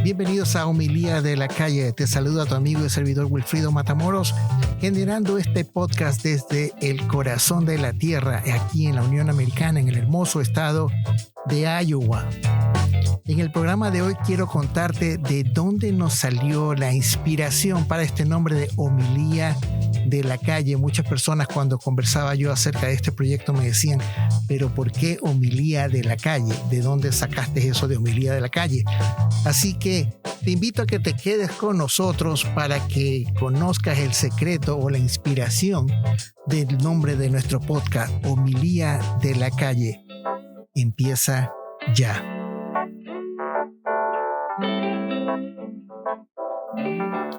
Bienvenidos a Homilía de la Calle. Te saluda tu amigo y servidor Wilfrido Matamoros, generando este podcast desde el corazón de la tierra, aquí en la Unión Americana, en el hermoso estado de Iowa. En el programa de hoy quiero contarte de dónde nos salió la inspiración para este nombre de Homilía de la Calle. Muchas personas, cuando conversaba yo acerca de este proyecto, me decían, pero ¿por qué Homilía de la Calle? ¿De dónde sacaste eso de Homilía de la Calle? Así que te invito a que te quedes con nosotros para que conozcas el secreto o la inspiración del nombre de nuestro podcast, Homilía de la Calle. Empieza ya.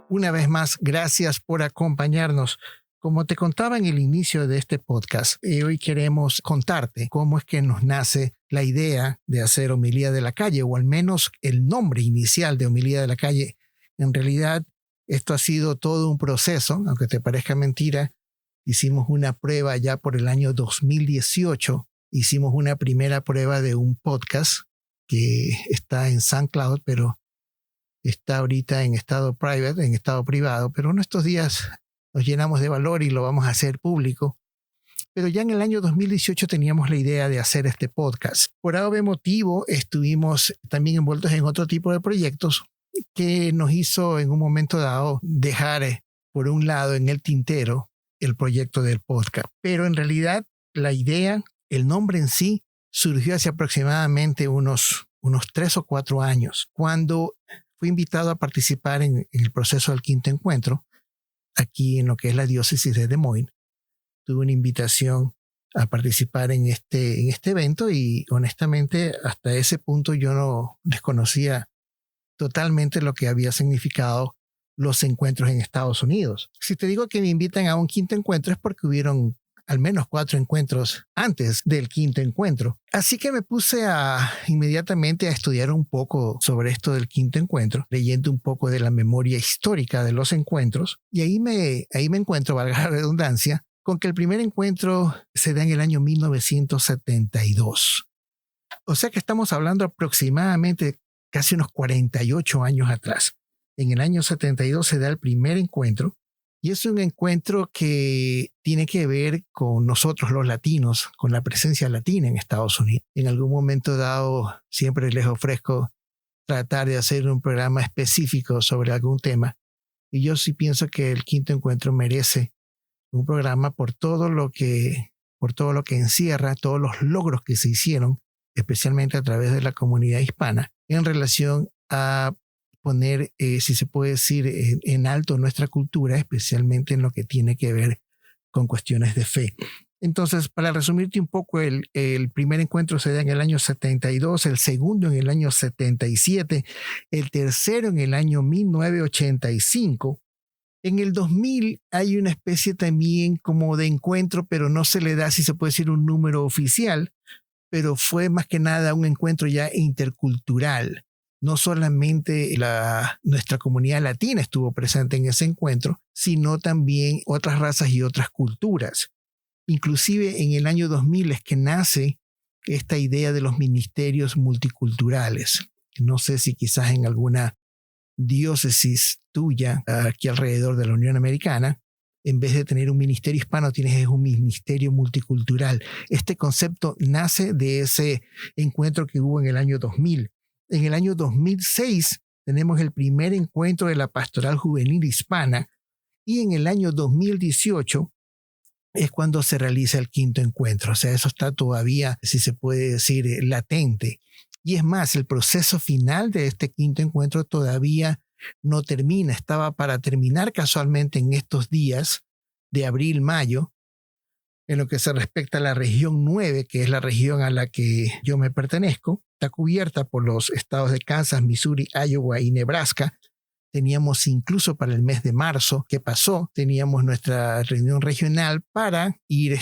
Una vez más, gracias por acompañarnos. Como te contaba en el inicio de este podcast, hoy queremos contarte cómo es que nos nace la idea de hacer Homilía de la Calle, o al menos el nombre inicial de Homilía de la Calle. En realidad, esto ha sido todo un proceso, aunque te parezca mentira. Hicimos una prueba ya por el año 2018. Hicimos una primera prueba de un podcast que está en SoundCloud, pero está ahorita en estado private, en estado privado, pero en estos días nos llenamos de valor y lo vamos a hacer público. Pero ya en el año 2018 teníamos la idea de hacer este podcast. Por algún motivo estuvimos también envueltos en otro tipo de proyectos que nos hizo en un momento dado dejar por un lado en el tintero el proyecto del podcast. Pero en realidad la idea, el nombre en sí, surgió hace aproximadamente unos 3 o 4 años, cuando fui invitado a participar en el proceso del quinto encuentro, aquí en lo que es la diócesis de Des Moines. Tuve una invitación a participar en este evento y honestamente hasta ese punto yo no desconocía totalmente lo que había significado los encuentros en Estados Unidos. Si te digo que me invitan a un quinto encuentro es porque hubieron al menos 4 encuentros antes del quinto encuentro. Así que me puse inmediatamente a estudiar un poco sobre esto del quinto encuentro, leyendo un poco de la memoria histórica de los encuentros. Y ahí me encuentro, valga la redundancia, con que el primer encuentro se da en el año 1972. O sea que estamos hablando aproximadamente casi unos 48 años atrás. En el año 72 se da el primer encuentro. Y es un encuentro que tiene que ver con nosotros los latinos, con la presencia latina en Estados Unidos. En algún momento dado, siempre les ofrezco tratar de hacer un programa específico sobre algún tema. Y yo sí pienso que el quinto encuentro merece un programa por todo lo que encierra, todos los logros que se hicieron, especialmente a través de la comunidad hispana, en relación a poner, si se puede decir, en alto nuestra cultura, especialmente en lo que tiene que ver con cuestiones de fe. Entonces, para resumirte un poco, el primer encuentro se da en el año 72, el segundo en el año 77, el tercero en el año 1985. En el 2000 hay una especie también como de encuentro, pero no se le da, si se puede decir, un número oficial, pero fue más que nada un encuentro ya intercultural. No solamente nuestra comunidad latina estuvo presente en ese encuentro, sino también otras razas y otras culturas. Inclusive en el año 2000 es que nace esta idea de los ministerios multiculturales. No sé si quizás en alguna diócesis tuya, aquí alrededor de la Unión Americana, en vez de tener un ministerio hispano, tienes un ministerio multicultural. Este concepto nace de ese encuentro que hubo en el año 2000. En el año 2006 tenemos el primer encuentro de la Pastoral Juvenil Hispana y en el año 2018 es cuando se realiza el quinto encuentro. O sea, eso está todavía, si se puede decir, latente. Y es más, el proceso final de este quinto encuentro todavía no termina. Estaba para terminar casualmente en estos días de abril-mayo, en lo que se respecta a la región 9, que es la región a la que yo me pertenezco. Está cubierta por los estados de Kansas, Missouri, Iowa y Nebraska. Teníamos incluso para el mes de marzo que pasó, teníamos nuestra reunión regional para ir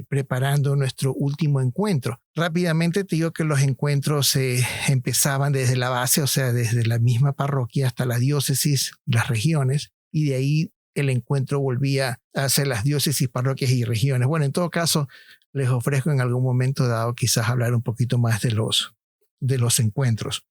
preparando nuestro último encuentro. Rápidamente te digo que los encuentros se empezaban desde la base, o sea, desde la misma parroquia hasta la diócesis, las regiones, y de ahí el encuentro volvía a ser las diócesis, parroquias y regiones. Bueno, en todo caso, les ofrezco en algún momento dado quizás hablar un poquito más de los encuentros.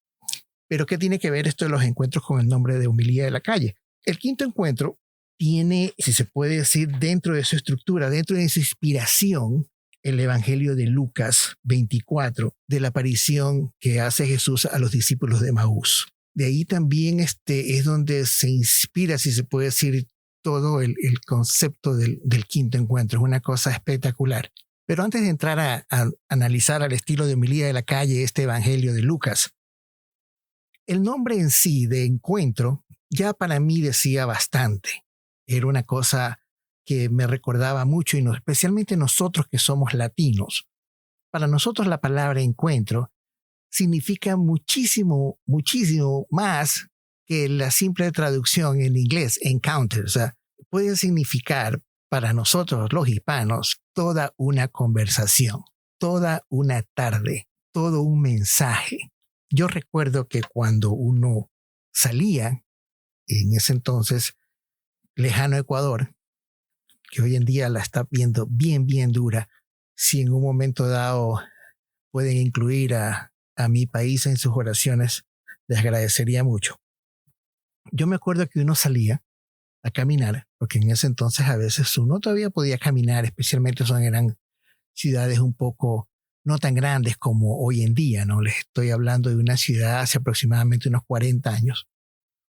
Pero ¿qué tiene que ver esto de los encuentros con el nombre de Homilía de la Calle? El quinto encuentro tiene, si se puede decir, dentro de su estructura, dentro de su inspiración, el Evangelio de Lucas 24, de la aparición que hace Jesús a los discípulos de Maús. De ahí también es donde se inspira, si se puede decir, todo el concepto del quinto encuentro. Es una cosa espectacular. Pero antes de entrar a analizar al estilo de Homilía de la Calle este Evangelio de Lucas, el nombre en sí de encuentro ya para mí decía bastante. Era una cosa que me recordaba mucho, y especialmente nosotros que somos latinos. Para nosotros la palabra encuentro significa muchísimo, muchísimo más que la simple traducción en inglés, encounter. O sea, puede significar para nosotros los hispanos toda una conversación, toda una tarde, todo un mensaje. Yo recuerdo que cuando uno salía, en ese entonces, lejano Ecuador, que hoy en día la está viendo bien, bien dura, si en un momento dado pueden incluir a mi país en sus oraciones, les agradecería mucho. Yo me acuerdo que uno salía a caminar, porque en ese entonces a veces uno todavía podía caminar, especialmente eran ciudades un poco no tan grandes como hoy en día, ¿no? Les estoy hablando de una ciudad hace aproximadamente unos 40 años.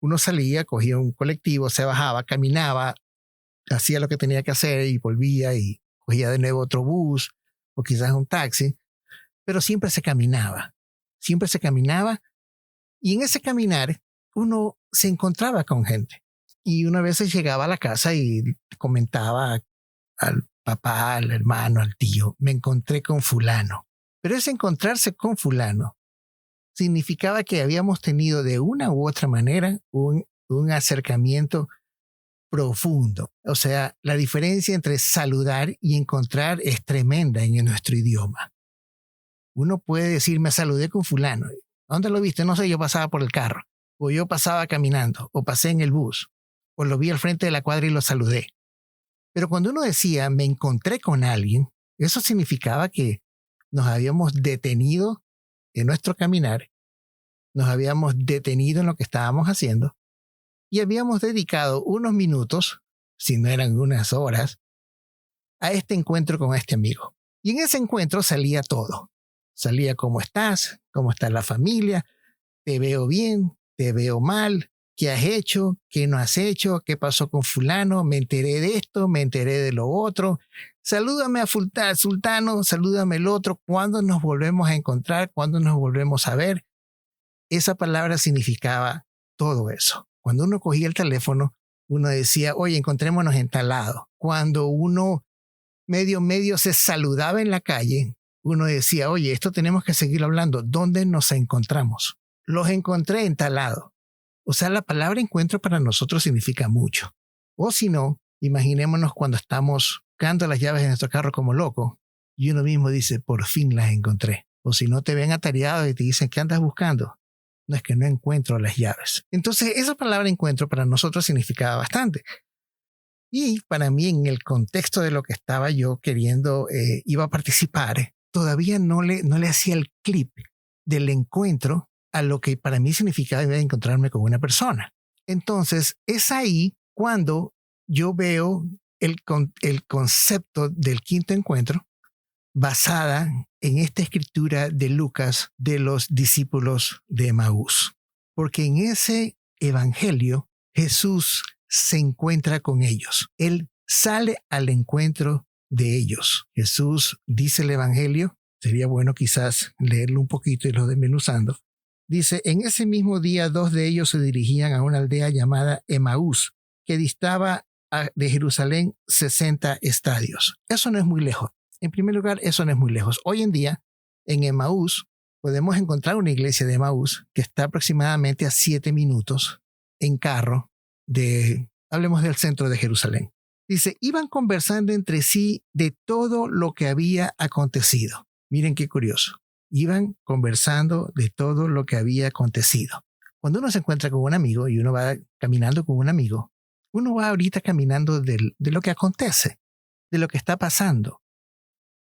Uno salía, cogía un colectivo, se bajaba, caminaba, hacía lo que tenía que hacer y volvía y cogía de nuevo otro bus o quizás un taxi, pero siempre se caminaba y en ese caminar uno se encontraba con gente y una vez llegaba a la casa y comentaba al papá, al hermano, al tío, me encontré con fulano. Pero ese encontrarse con fulano significaba que habíamos tenido de una u otra manera un acercamiento profundo. O sea, la diferencia entre saludar y encontrar es tremenda en nuestro idioma. Uno puede decir, me saludé con fulano. ¿Dónde lo viste? No sé, yo pasaba por el carro, o yo pasaba caminando, o pasé en el bus, o lo vi al frente de la cuadra y lo saludé. Pero cuando uno decía, me encontré con alguien, eso significaba que nos habíamos detenido en nuestro caminar, nos habíamos detenido en lo que estábamos haciendo y habíamos dedicado unos minutos, si no eran unas horas, a este encuentro con este amigo. Y en ese encuentro salía todo. Salía cómo estás, cómo está la familia, te veo bien, te veo mal, qué has hecho, qué no has hecho, qué pasó con fulano, me enteré de esto, me enteré de lo otro. Salúdame a Sultano, salúdame el otro. ¿Cuándo nos volvemos a encontrar? ¿Cuándo nos volvemos a ver? Esa palabra significaba todo eso. Cuando uno cogía el teléfono, uno decía, oye, encontrémonos en tal lado. Cuando uno medio se saludaba en la calle, uno decía, oye, esto tenemos que seguir hablando. ¿Dónde nos encontramos? Los encontré en tal lado. O sea, la palabra encuentro para nosotros significa mucho. O si no, imaginémonos cuando estamos buscando las llaves de nuestro carro como locos y uno mismo dice, por fin las encontré. O si no, te ven atareado y te dicen, ¿qué andas buscando? No, es que no encuentro las llaves. Entonces, esa palabra encuentro para nosotros significaba bastante. Y para mí, en el contexto de lo que estaba yo queriendo, iba a participar, todavía no le hacía el clip del encuentro a lo que para mí significaba encontrarme con una persona. Entonces, es ahí cuando yo veo el concepto del quinto encuentro basada en esta escritura de Lucas de los discípulos de Emaús. Porque en ese evangelio Jesús se encuentra con ellos. Él sale al encuentro de ellos. Jesús dice el evangelio, sería bueno quizás leerlo un poquito y lo desmenuzando. Dice, en ese mismo día 2 de ellos se dirigían a una aldea llamada Emaús, que distaba de Jerusalén 60 estadios. Eso no es muy lejos. En primer lugar, eso no es muy lejos. Hoy en día, en Emaús, podemos encontrar una iglesia de Emaús que está aproximadamente a 7 minutos en carro hablemos del centro de Jerusalén. Dice, iban conversando entre sí de todo lo que había acontecido. Miren qué curioso. Iban conversando de todo lo que había acontecido. Cuando uno se encuentra con un amigo y uno va caminando con un amigo, uno va ahorita caminando de lo que acontece, de lo que está pasando.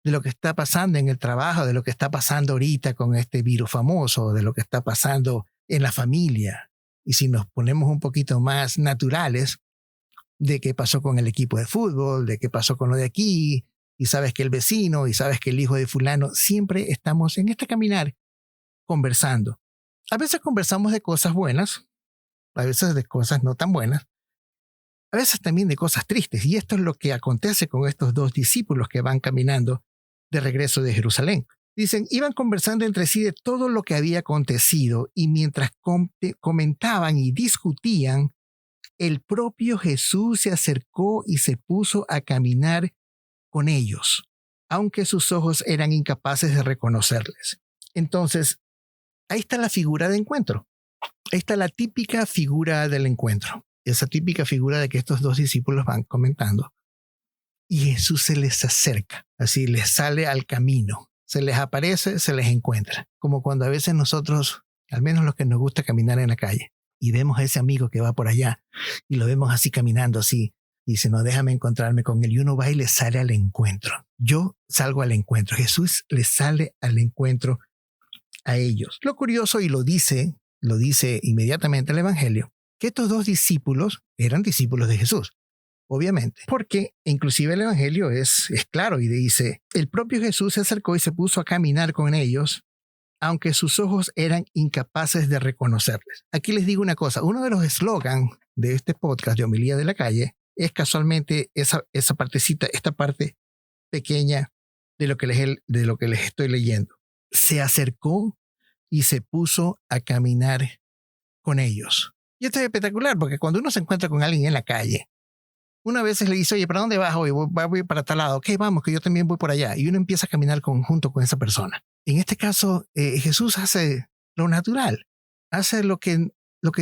De lo que está pasando en el trabajo, de lo que está pasando ahorita con este virus famoso, de lo que está pasando en la familia. Y si nos ponemos un poquito más naturales, de qué pasó con el equipo de fútbol, de qué pasó con lo de aquí, y sabes que el vecino, y sabes que el hijo de fulano, siempre estamos en este caminar conversando. A veces conversamos de cosas buenas, a veces de cosas no tan buenas, a veces también de cosas tristes. Y esto es lo que acontece con estos dos discípulos que van caminando de regreso de Jerusalén. Dicen, iban conversando entre sí de todo lo que había acontecido y mientras comentaban y discutían, el propio Jesús se acercó y se puso a caminar con ellos, aunque sus ojos eran incapaces de reconocerles. Entonces, ahí está la figura de encuentro. Ahí está la típica figura del encuentro. Esa típica figura de que estos dos discípulos van comentando. Y Jesús se les acerca, así les sale al camino. Se les aparece, se les encuentra. Como cuando a veces nosotros, al menos los que nos gusta caminar en la calle, y vemos a ese amigo que va por allá, y lo vemos así caminando así, y dice, no, déjame encontrarme con él. Y uno va y le sale al encuentro. Yo salgo al encuentro. Jesús les sale al encuentro a ellos. Lo curioso, y lo dice inmediatamente el Evangelio, que estos dos discípulos eran discípulos de Jesús. Obviamente, porque inclusive el Evangelio es claro y dice, el propio Jesús se acercó y se puso a caminar con ellos, aunque sus ojos eran incapaces de reconocerles. Aquí les digo una cosa, uno de los eslogans de este podcast de Homilía de la Calle es casualmente esa partecita, esta parte pequeña de lo que les estoy leyendo. Se acercó y se puso a caminar con ellos. Y esto es espectacular porque cuando uno se encuentra con alguien en la calle, una vez le dice, oye, ¿para dónde vas hoy? Voy para tal lado. Ok, vamos, que yo también voy por allá. Y uno empieza a caminar junto con esa persona. En este caso, Jesús hace lo natural. Hace lo que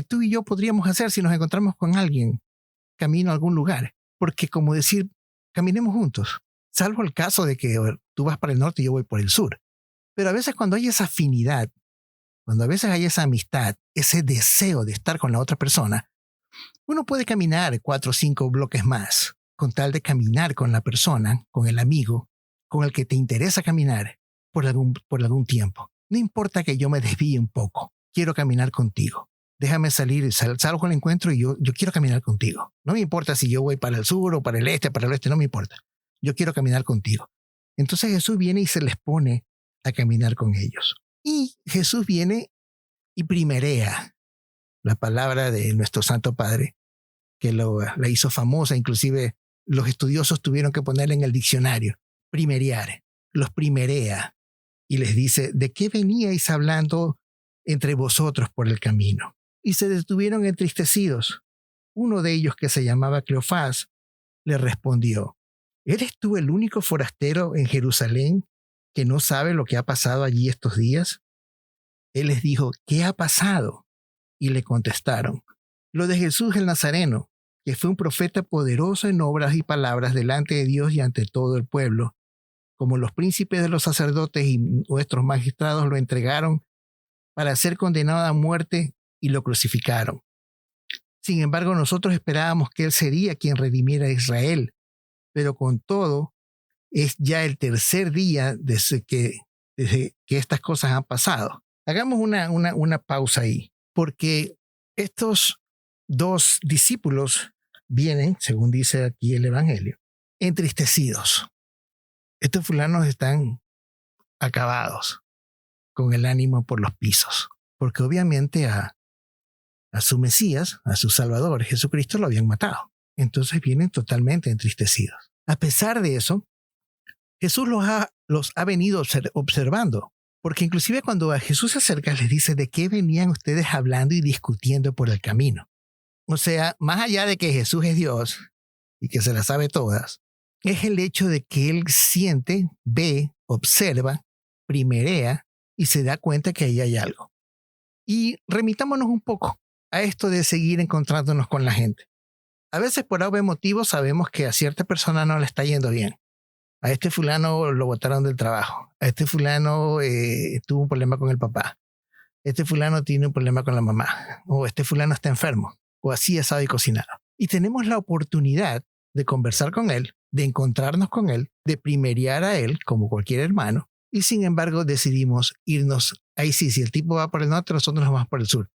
tú y yo podríamos hacer si nos encontramos con alguien camino a algún lugar. Porque como decir, caminemos juntos. Salvo el caso de que tú vas para el norte y yo voy por el sur. Pero a veces cuando hay esa afinidad, cuando a veces hay esa amistad, ese deseo de estar con la otra persona, uno puede caminar 4 o 5 bloques más con tal de caminar con la persona, con el amigo, con el que te interesa caminar por algún tiempo. No importa que yo me desvíe un poco, quiero caminar contigo. Déjame salir, salgo con el encuentro y yo quiero caminar contigo. No me importa si yo voy para el sur o para el este, no me importa. Yo quiero caminar contigo. Entonces Jesús viene y se les pone a caminar con ellos. Y Jesús viene y primerea la palabra de nuestro Santo Padre, que la hizo famosa, inclusive los estudiosos tuvieron que ponerla en el diccionario, primerear, los primerea, y les dice, ¿de qué veníais hablando entre vosotros por el camino? Y se detuvieron entristecidos. Uno de ellos, que se llamaba Cleofás, le respondió, ¿eres tú el único forastero en Jerusalén que no sabe lo que ha pasado allí estos días? Él les dijo, ¿qué ha pasado? Y le contestaron, lo de Jesús el Nazareno, que fue un profeta poderoso en obras y palabras delante de Dios y ante todo el pueblo, como los príncipes de los sacerdotes y nuestros magistrados lo entregaron para ser condenado a muerte y lo crucificaron. Sin embargo, nosotros esperábamos que él sería quien redimiera a Israel, pero con todo, es ya el tercer día desde que estas cosas han pasado. Hagamos una pausa ahí. Porque estos dos discípulos vienen, según dice aquí el Evangelio, entristecidos. Estos fulanos están acabados, con el ánimo por los pisos, porque obviamente a su Mesías, a su Salvador, Jesucristo, lo habían matado. Entonces vienen totalmente entristecidos. A pesar de eso, Jesús los ha venido observando. Porque inclusive cuando a Jesús se acerca, les dice, ¿de qué venían ustedes hablando y discutiendo por el camino? O sea, más allá de que Jesús es Dios y que se las sabe todas, es el hecho de que Él siente, ve, observa, primerea y se da cuenta que ahí hay algo. Y remitámonos un poco a esto de seguir encontrándonos con la gente. A veces por algún motivo sabemos que a cierta persona no le está yendo bien. A este fulano lo botaron del trabajo. A este fulano tuvo un problema con el papá. Este fulano tiene un problema con la mamá. O este fulano está enfermo. O así asado y cocinado. Y tenemos la oportunidad de conversar con él, de encontrarnos con él, de primerear a él como cualquier hermano Y sin embargo decidimos irnos. Ahí sí, si el tipo va por el norte, nosotros nos vamos por el sur.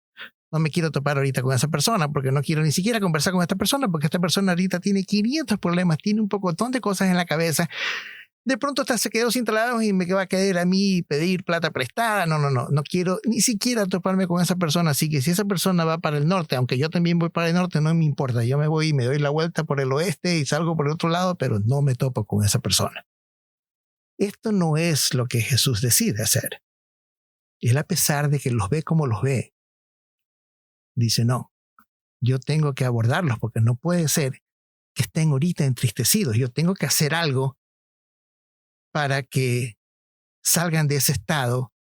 No me quiero topar ahorita con esa persona porque no quiero ni siquiera conversar con esta persona porque esta persona ahorita tiene 500 problemas, tiene un pocotón de cosas en la cabeza. De pronto hasta se quedó sin trabajo y me va a quedar a mí pedir plata prestada. No quiero ni siquiera toparme con esa persona. Así que si esa persona va para el norte, aunque yo también voy para el norte, no me importa. Yo me voy y me doy la vuelta por el oeste y salgo por el otro lado, pero no me topo con esa persona. Esto no es lo que Jesús decide hacer. Él, a pesar de que los ve como los ve, dice, no, yo tengo que abordarlos porque no puede ser que estén ahorita entristecidos. Yo tengo que hacer algo para que salgan de ese estado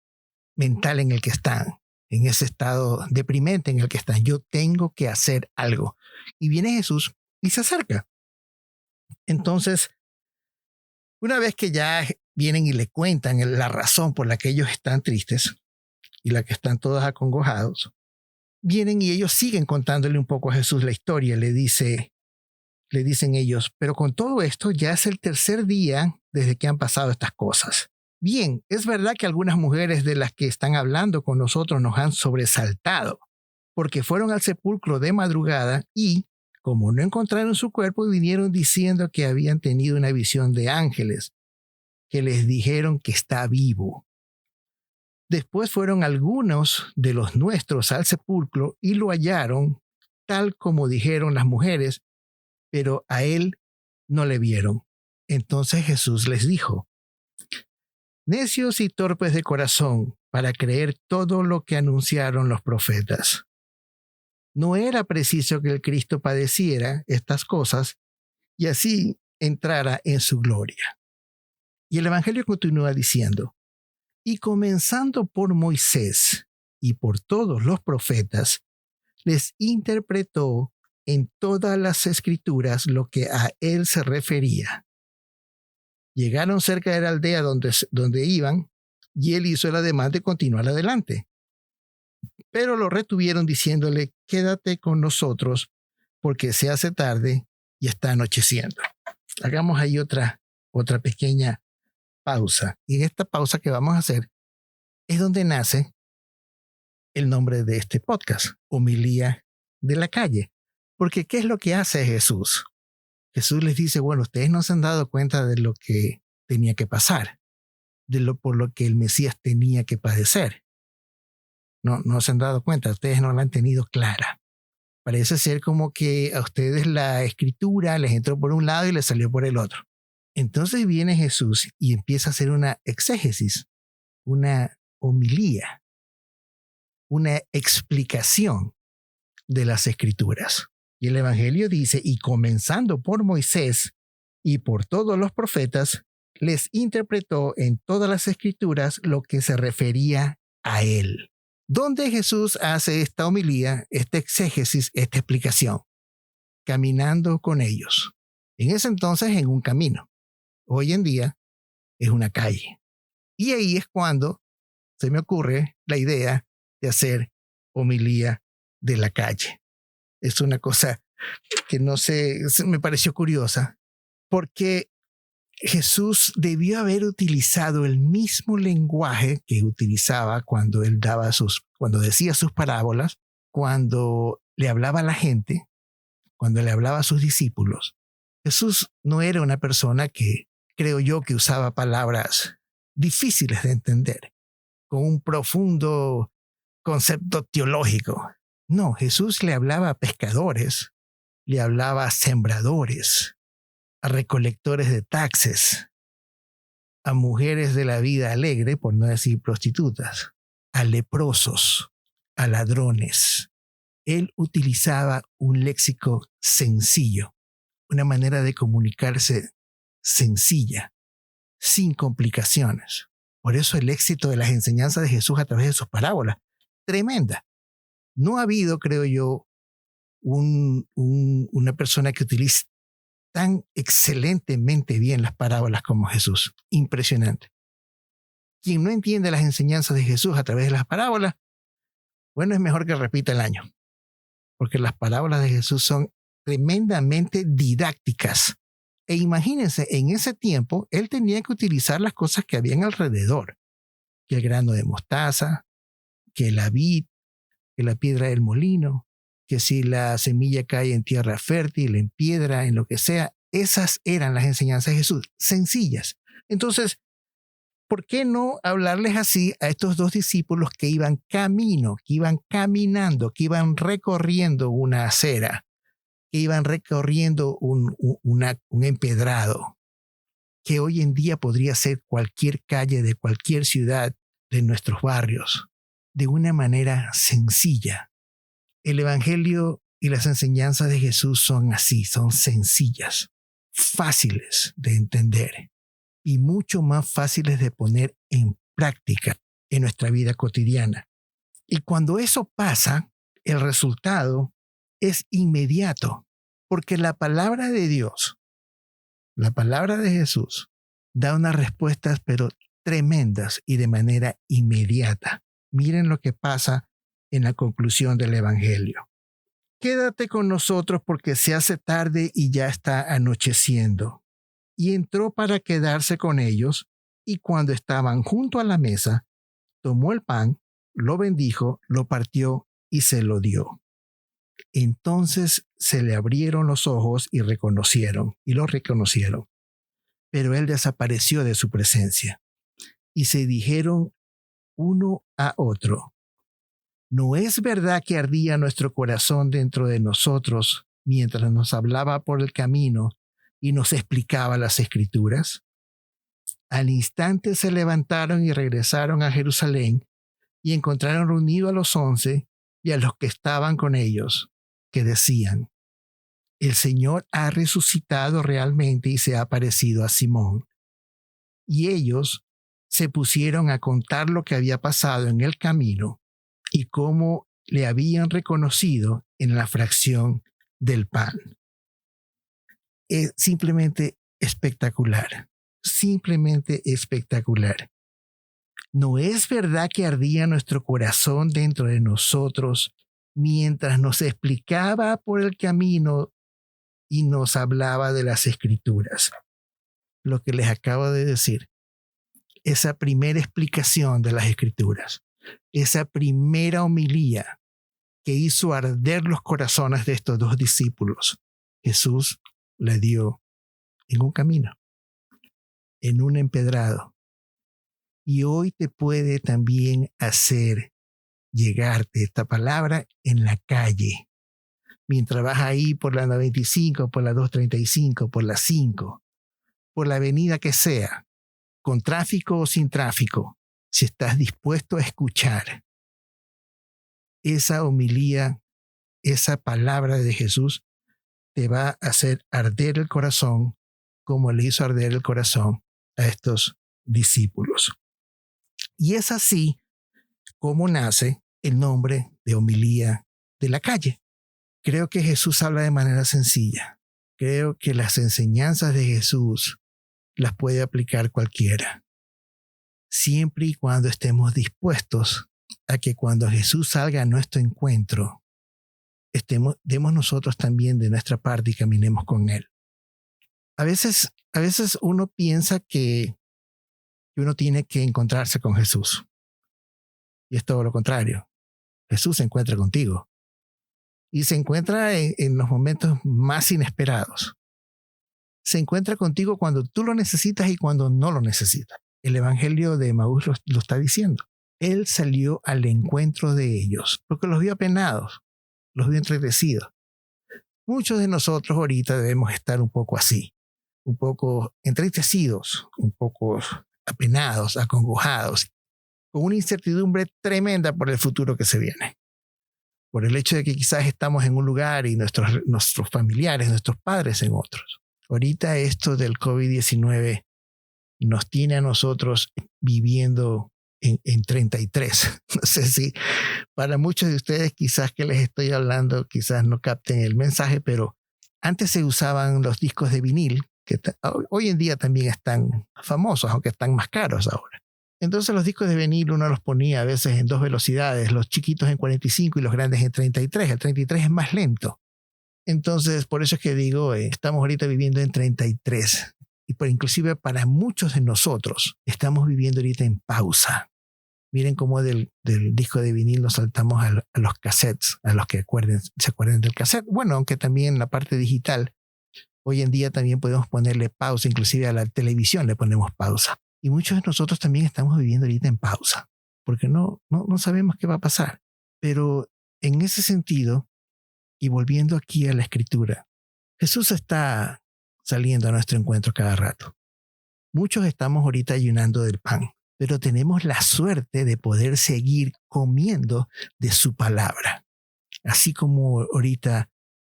mental en el que están, en ese estado deprimente en el que están. Yo tengo que hacer algo. Y viene Jesús y se acerca. Entonces, una vez que ya vienen y le cuentan la razón por la que ellos están tristes y la que están todos acongojados, vienen y ellos siguen contándole un poco a Jesús la historia. Le dicen ellos, pero con todo esto ya es el tercer día desde que han pasado estas cosas. Bien, es verdad que algunas mujeres de las que están hablando con nosotros nos han sobresaltado, porque fueron al sepulcro de madrugada y, como no encontraron su cuerpo, vinieron diciendo que habían tenido una visión de ángeles, que les dijeron que está vivo. Después fueron algunos de los nuestros al sepulcro y lo hallaron tal como dijeron las mujeres, pero a él no le vieron. Entonces Jesús les dijo, necios y torpes de corazón para creer todo lo que anunciaron los profetas. ¿No era preciso que el Cristo padeciera estas cosas y así entrara en su gloria? Y el Evangelio continúa diciendo, y comenzando por Moisés y por todos los profetas, les interpretó en todas las escrituras lo que a él se refería. Llegaron cerca de la aldea donde iban, y él hizo el ademán de continuar adelante. Pero lo retuvieron diciéndole, quédate con nosotros, porque se hace tarde y está anocheciendo. Hagamos ahí otra pequeña pausa. Y en esta pausa que vamos a hacer es donde nace el nombre de este podcast, Homilía de la Calle. Porque ¿qué es lo que hace Jesús? Jesús les dice, bueno, ustedes no se han dado cuenta de lo que tenía que pasar, por lo que el Mesías tenía que padecer. No se han dado cuenta, ustedes no la han tenido clara. Parece ser como que a ustedes la escritura les entró por un lado y les salió por el otro. Entonces viene Jesús y empieza a hacer una exégesis, una homilía, una explicación de las escrituras. Y el Evangelio dice, y comenzando por Moisés y por todos los profetas, les interpretó en todas las escrituras lo que se refería a él. ¿Dónde Jesús hace esta homilía, esta exégesis, esta explicación? Caminando con ellos. En ese entonces en un camino. Hoy en día es una calle. Y ahí es cuando se me ocurre la idea de hacer homilía de la calle. Es una cosa que no sé, me pareció curiosa, porque Jesús debió haber utilizado el mismo lenguaje que utilizaba cuando él cuando decía sus parábolas, cuando le hablaba a la gente, cuando le hablaba a sus discípulos. Jesús no era una persona que, creo yo, que usaba palabras difíciles de entender, con un profundo concepto teológico. No, Jesús le hablaba a pescadores, le hablaba a sembradores, a recolectores de taxes, a mujeres de la vida alegre, por no decir prostitutas, a leprosos, a ladrones. Él utilizaba un léxico sencillo, una manera de comunicarse sencilla, sin complicaciones. Por eso el éxito de las enseñanzas de Jesús a través de sus parábolas, tremenda. No ha habido, creo yo, una persona que utilice tan excelentemente bien las parábolas como Jesús. Impresionante. Quien no entiende las enseñanzas de Jesús a través de las parábolas, bueno, es mejor que repita el año. Porque las parábolas de Jesús son tremendamente didácticas. E imagínense, en ese tiempo, él tenía que utilizar las cosas que habían alrededor, que el grano de mostaza, que la vid, que la piedra del molino, que si la semilla cae en tierra fértil, en piedra, en lo que sea. Esas eran las enseñanzas de Jesús, sencillas. Entonces, ¿por qué no hablarles así a estos dos discípulos que iban camino, que iban caminando, que iban recorriendo una acera, que iban recorriendo un empedrado, que hoy en día podría ser cualquier calle de cualquier ciudad de nuestros barrios, de una manera sencilla? El Evangelio y las enseñanzas de Jesús son así, son sencillas, fáciles de entender y mucho más fáciles de poner en práctica en nuestra vida cotidiana. Y cuando eso pasa, el resultado es inmediato, porque la palabra de Dios, la palabra de Jesús, da unas respuestas pero tremendas y de manera inmediata. Miren lo que pasa en la conclusión del Evangelio. Quédate con nosotros porque se hace tarde y ya está anocheciendo. Y entró para quedarse con ellos, y cuando estaban junto a la mesa, tomó el pan, lo bendijo, lo partió y se lo dio. Entonces se le abrieron los ojos y lo reconocieron. Pero él desapareció de su presencia. Y se dijeron uno a otro: ¿no es verdad que ardía nuestro corazón dentro de nosotros mientras nos hablaba por el camino y nos explicaba las Escrituras? Al instante se levantaron y regresaron a Jerusalén y encontraron reunidos a los 11 y a los que estaban con ellos, que decían: el Señor ha resucitado realmente y se ha aparecido a Simón. Y ellos se pusieron a contar lo que había pasado en el camino y cómo le habían reconocido en la fracción del pan. Es simplemente espectacular, simplemente espectacular. ¿No es verdad que ardía nuestro corazón dentro de nosotros mientras nos explicaba por el camino y nos hablaba de las Escrituras? Lo que les acabo de decir, esa primera explicación de las Escrituras, esa primera homilía que hizo arder los corazones de estos dos discípulos, Jesús le dio en un camino, en un empedrado. Y hoy te puede también hacer llegarte esta palabra en la calle, mientras vas ahí por la 95, por la 235, por la 5, por la avenida que sea, con tráfico o sin tráfico. Si estás dispuesto a escuchar esa homilía, esa palabra de Jesús, te va a hacer arder el corazón como le hizo arder el corazón a estos discípulos. Y es así como nace el nombre de homilía de la calle. Creo que Jesús habla de manera sencilla. Creo que las enseñanzas de Jesús las puede aplicar cualquiera, siempre y cuando estemos dispuestos a que cuando Jesús salga a nuestro encuentro, demos nosotros también de nuestra parte y caminemos con Él. A veces uno piensa que uno tiene que encontrarse con Jesús. Y es todo lo contrario. Jesús se encuentra contigo. Y se encuentra en los momentos más inesperados. Se encuentra contigo cuando tú lo necesitas y cuando no lo necesitas. El Evangelio de Emaús lo está diciendo. Él salió al encuentro de ellos porque los vio apenados, los vio entristecidos. Muchos de nosotros ahorita debemos estar un poco así, un poco entristecidos, un poco apenados, acongojados, con una incertidumbre tremenda por el futuro que se viene. Por el hecho de que quizás estamos en un lugar y nuestros familiares, nuestros padres en otros. Ahorita esto del COVID-19 nos tiene a nosotros viviendo en 33. No sé si para muchos de ustedes quizás que les estoy hablando, quizás no capten el mensaje, pero antes se usaban los discos de vinil, que hoy en día también están famosos, aunque están más caros ahora. Entonces los discos de vinil uno los ponía a veces en 2 velocidades, los chiquitos en 45 y los grandes en 33. El 33 es más lento. Entonces, por eso es que digo, estamos ahorita viviendo en 33. Y inclusive para muchos de nosotros, estamos viviendo ahorita en pausa. Miren cómo del disco de vinil nos saltamos a los cassettes, a los que se acuerden del cassette. Bueno, aunque también la parte digital, hoy en día también podemos ponerle pausa, inclusive a la televisión le ponemos pausa. Y muchos de nosotros también estamos viviendo ahorita en pausa, porque no sabemos qué va a pasar. Pero en ese sentido, y volviendo aquí a la Escritura, Jesús está saliendo a nuestro encuentro cada rato. Muchos estamos ahorita ayunando del pan, pero tenemos la suerte de poder seguir comiendo de su palabra. Así como ahorita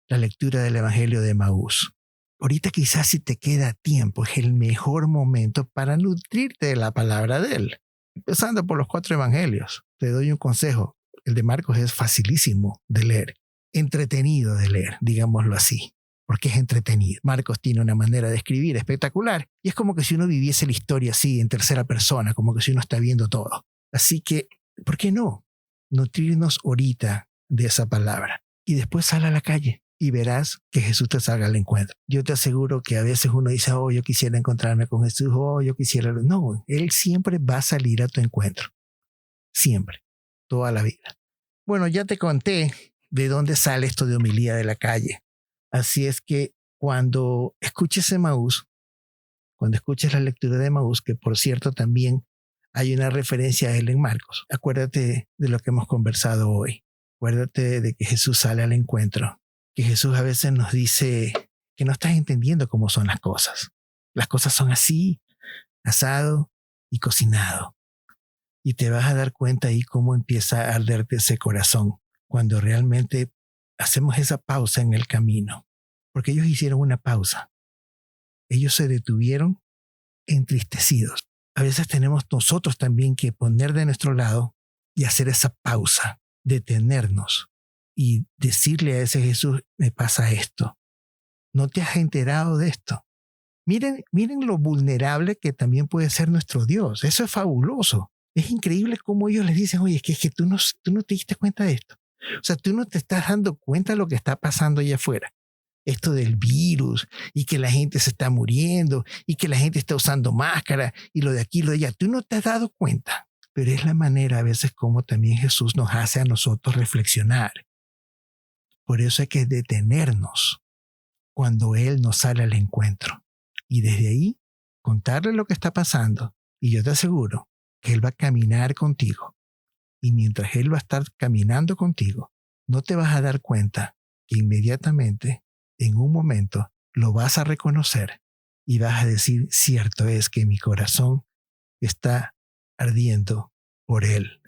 la lectura del Evangelio de Maús. Ahorita quizás si te queda tiempo, es el mejor momento para nutrirte de la palabra de él. Empezando por los 4 evangelios. Te doy un consejo. El de Marcos es facilísimo de leer. Entretenido de leer, digámoslo así. Porque es entretenido. Marcos tiene una manera de escribir espectacular. Y es como que si uno viviese la historia así, en tercera persona, como que si uno está viendo todo. Así que, ¿por qué no? Nutrirnos ahorita de esa palabra. Y después sal a la calle y verás que Jesús te salga al encuentro. Yo te aseguro que a veces uno dice, oh, yo quisiera encontrarme con Jesús, oh, yo quisiera... No, Él siempre va a salir a tu encuentro. Siempre. Toda la vida. Bueno, ya te conté de dónde sale esto de homilía de la calle. Así es que cuando escuches Emaús, cuando escuches la lectura de Emaús, que por cierto también hay una referencia a él en Marcos, acuérdate de lo que hemos conversado hoy. Acuérdate de que Jesús sale al encuentro, que Jesús a veces nos dice que no estás entendiendo cómo son las cosas. Las cosas son así, asado y cocinado. Y te vas a dar cuenta ahí cómo empieza a arderte ese corazón cuando realmente hacemos esa pausa en el camino. Porque ellos hicieron una pausa. Ellos se detuvieron entristecidos. A veces tenemos nosotros también que poner de nuestro lado y hacer esa pausa, detenernos y decirle a ese Jesús, me pasa esto. ¿No te has enterado de esto? Miren lo vulnerable que también puede ser nuestro Dios. Eso es fabuloso. Es increíble cómo ellos les dicen, oye, es que tú no te diste cuenta de esto. O sea, tú no te estás dando cuenta de lo que está pasando allá afuera. Esto del virus y que la gente se está muriendo y que la gente está usando máscara y lo de aquí, lo de allá. Tú no te has dado cuenta. Pero es la manera a veces como también Jesús nos hace a nosotros reflexionar. Por eso hay que detenernos cuando Él nos sale al encuentro. Y desde ahí, contarle lo que está pasando. Y yo te aseguro que Él va a caminar contigo. Y mientras Él va a estar caminando contigo, no te vas a dar cuenta que inmediatamente, en un momento, lo vas a reconocer y vas a decir, cierto es que mi corazón está ardiendo por Él.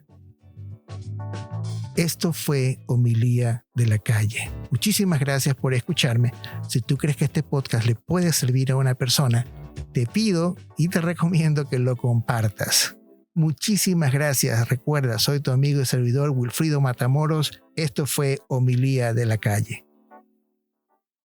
Esto fue Homilía de la Calle. Muchísimas gracias por escucharme. Si tú crees que este podcast le puede servir a una persona, te pido y te recomiendo que lo compartas. Muchísimas gracias. Recuerda, soy tu amigo y servidor Wilfrido Matamoros. Esto fue Homilía de la Calle.